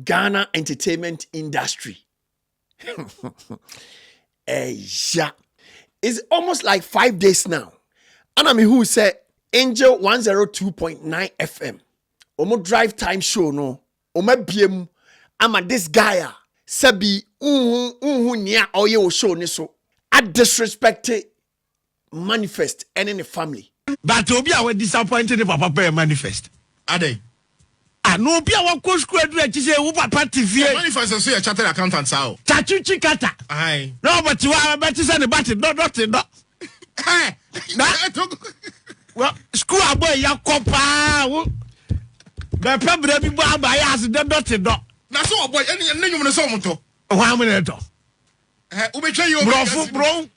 Ghana entertainment industry. Yeah. It's almost like 5 days now. And I mean, who said Angel 102.9 FM. Omo drive time show no. Omo biem. Ama this guy sabi nia oye o show ni so. I disrespected manifest and in the family. But obi a we disappointed the papa pay manifest. Ade. No obi a wa school do say wo papa TV. Manifest so your chartered accountant sao. Chachuchi kata. Aye. No but you are better say the battle no. Hey. Well, school boy ya kopa. The pembre bi bo abayas de no. Na so boy any nyum no so moto. Wa me to. Ubetwa you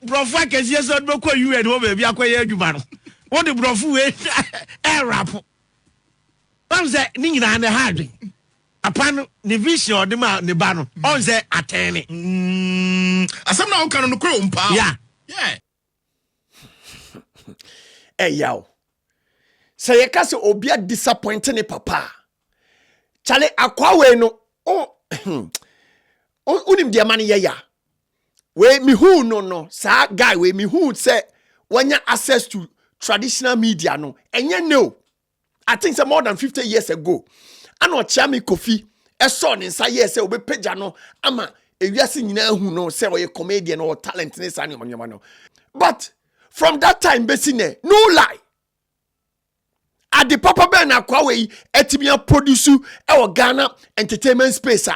brofu akesi so do ko UN ho ba bi akoye adwuma no. Wo de brofu we rap. One say ni nyina na hadwen. Apano ne vision de ma ne ba no. On say atene. Asem na wo kan no kro mpa. Yeah. Hey yo. Say you can say obia disappointing papa. Chale akwa we no. Unim dia mani ya. We mi who no. Sa guy we mi who say when you access to traditional media no. Enye no. I think more than 50 years ago. Ano Chami Kofi a son in say yes obe page no ama ewiase nyina hu no say we comedian or talent ne sa no. But from that time besine no lie. At the Papa Ben akwa we etimia produce e Ghana entertainment space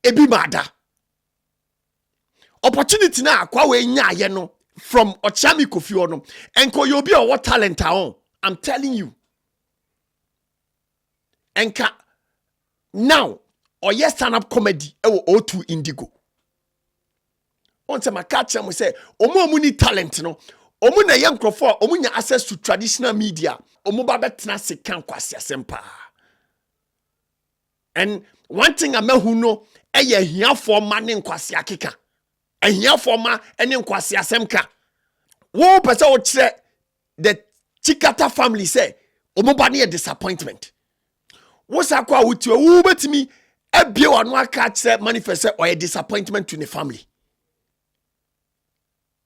ebi mada. Opportunity na akwa we nya ye no from Ochami Kofi ono enko you be what talent on. I'm telling you. Enka now or yes stand up comedy e wo O2 Indigo. On se makacha mo say omo ni talent no omo na ye nkrofo omo nya access to traditional media omo ba betena se kan kwase asempa. And one thing amahu no e ye hiafo ma ne nkwase akeka. Hiafo ma ene nkwase asemka. Wo pese wo kire the Chikata family say omo ba ne disappointment. What's akwa with you? Who bet me? Ebie wanu aka kire manifest or a disappointment to the family.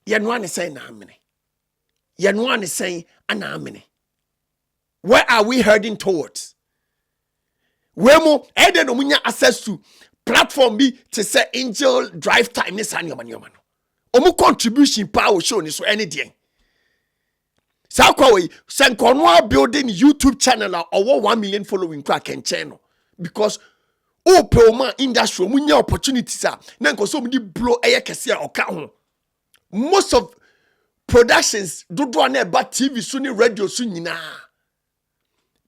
Yenwan is saying na amene. Yenwan is saying ana amene. Where are we heading towards? Wemo ede no munya access to platform bi to say Angel drive time ne san yoma no. Omu contribution power show ni so any dey. Sa kwa we senkonwa building YouTube channel or 1 million following kwa kenchen because open industry munya opportunities na nko so mudi blow eye kese oka ho. Most of productions dodo na eba TV so ni radio so nyina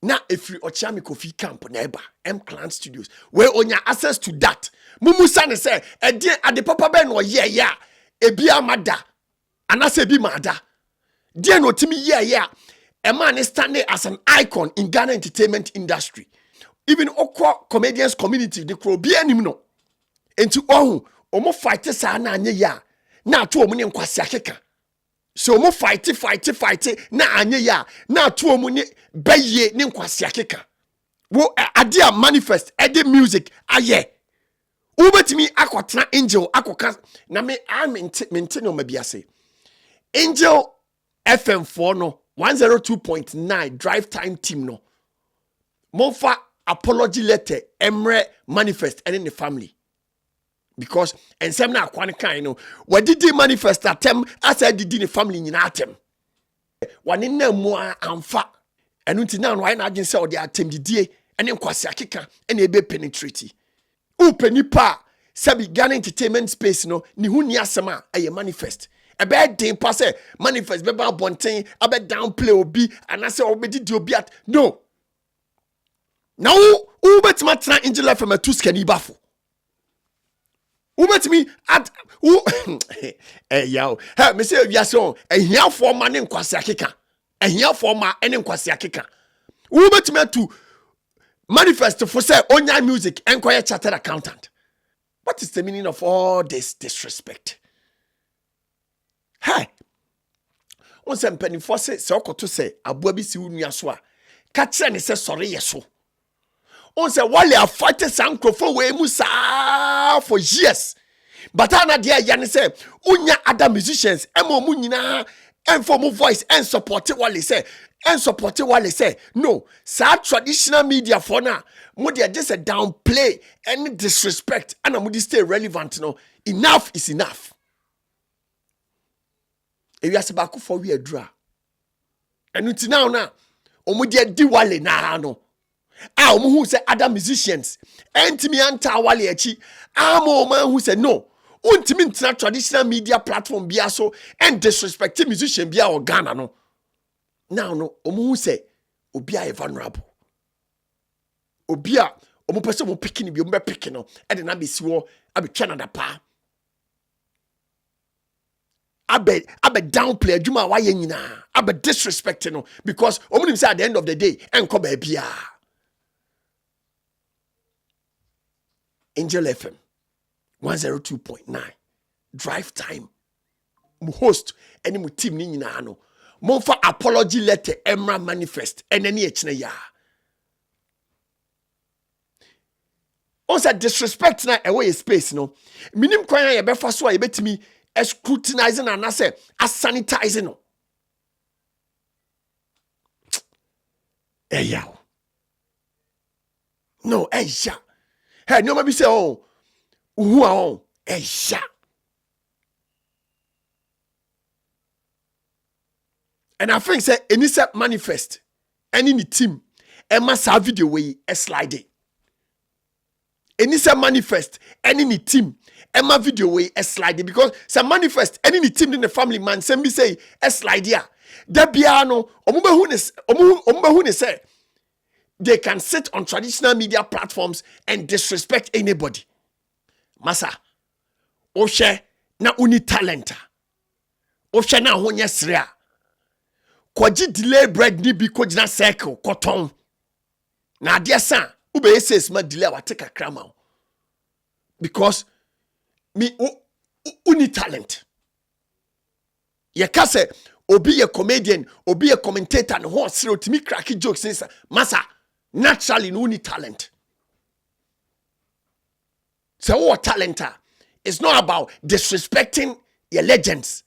na efri Ochami Kofi camp na eba M-Clan Studios where onya access to that mumusa ne say ade ade papa ben no ye ya ebi amada anase bi mada. Dear no Timmy, a man is standing as an icon in Ghana entertainment industry. Even okwa comedians community, the crow be any no. And to all, omo fight sa na anye ya. Na to omuni nkwasi akeka. So omo fight na anye ya. Na to omuni beye ni nkwasi akeka. Wo adia manifest, edi music aye. Ubetimi akotena Angel akoka na me I maintain o mabiase. Angel FM4 no 102.9 drive time team no monfa apology letter emre manifest and in the family because and some na akwane kan no we did manifest atem as I did in the family nyina atem wane na mu amfa enu nti na no why na agin say o de atem didie ene nkwase akeka ene ebe penetrate upeni pa sabi Ghana entertainment space no ni hu ni asema aye manifest. A bad thing pass manifest beba bonten abe downplay obi and I say obedi di obi at no. Now who bet my try Angel from a two skinny baffle. Who bet me at who eh yo hey me say aviation eh here for man in kwase akeka eh here for ma ene kwase akeka. Who bet me to manifest for say onya music enquire chartered accountant. What is the meaning of all this disrespect? Hey, on se mpanifo se okoto se aboa bi si unua so a ka kire ne se sore ye so on say Wale a fight sankrofo we musa for years. But ana dia yan say unya other musicians emo mu nyina and for mu voice and support Wale say and support Wale say no sa traditional media for na mo dia just a downplay and disrespect and mo stay relevant no. Enough is enough. If you ask back for we adra and until now na omo dia di Wale na no omo who say other musicians entimi anta Wale achi amo man who say no untimi ntina traditional media platform bia so and disrespecting musician bia or Ghana no now no omo who say obi a vulnerable obi a omo pese omo pikin bi omo be pikin no e de na be siwo abi twa na da pa abe downplay adwuma wa ye nyina abe disrespect no because omunim say at the end of the day enko ba bia. Angel FM 102.9 drive time mu host any mu team ni nyina no monfa apology letter emra manifest enani echine ya on say disrespect na away space no minim kwan ya be fa so a yebetimi scrutinizing and I say sanitizing no. Yow. No, yeah. Hey, no maybe say oh who are on yeah. And I think say any set manifest any ni team Emma sa video way a slide. Any set manifest any ni team Emma video way a slide because some manifest any team in the family man send me say a slide ya. That biano omuba say they can sit on traditional media platforms and disrespect anybody. Masa oshe na uni talenta. Oshe na honya srea. Kwaji delay bread ni bi kojina circle koton. Na adia san ube says ma delay wa take a krama. Because me uni talent. Ye kase obi a comedian, obi a commentator and horse zero to me cracky jokes since massa naturally no uni talent. So what talent it's not about disrespecting your legends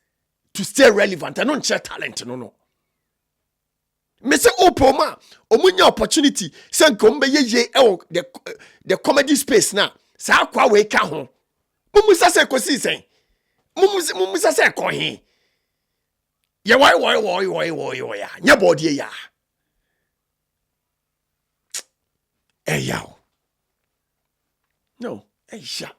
to stay relevant. I don't share talent, no. Me say opoma omunya opportunity say kombe ye the comedy space now. Sa kwa we ka ho. Mumusa se kosi sen. Mumusa se ko he. Ye why ya. Nya body ya. Eh yaw. No, Aisha.